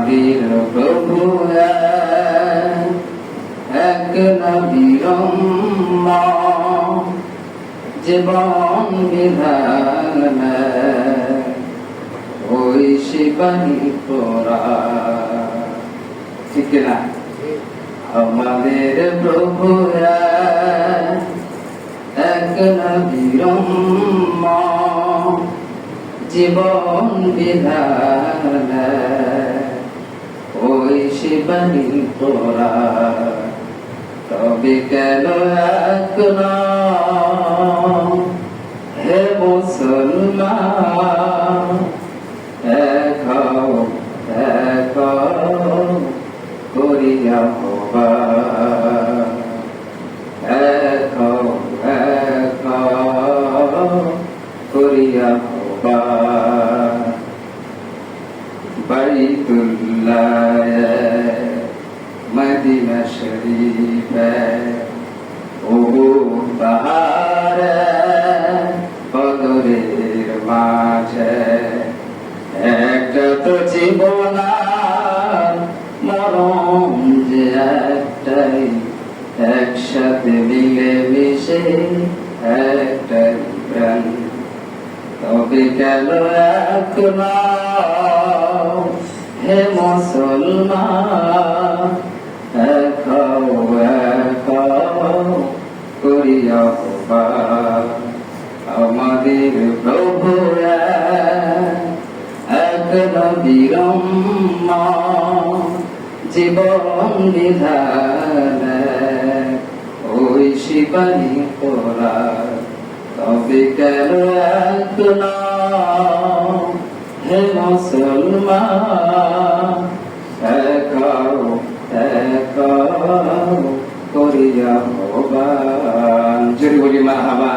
আমাদের প্রভু এক নবীর জীবন বিধান ওই শিবানী তোরা ঠিক না আমাদের প্রভু এক নবীর জীবন বিধান ওই শিবানী তোরা তবে কেন এক হে মুসলমান এক করিয়া হবা এক করিয়া হবা বাইতুল্লাহ মদিনা শরীফ ও পাহাড় বদরের মাঝে একটা তো জীবন মরণ যে একটাই একসাথে মিলে মিশে একটাই প্রাণ তবে কেন এক হে মুসলমান এক করিয়া হবা আমাদের প্রভু এক নবীর জীবন বিধান ওই শিবানী তোরা তবে কেন এক হে মুসলমান এক করিয়া হবা জোরে বলি মারহাবা।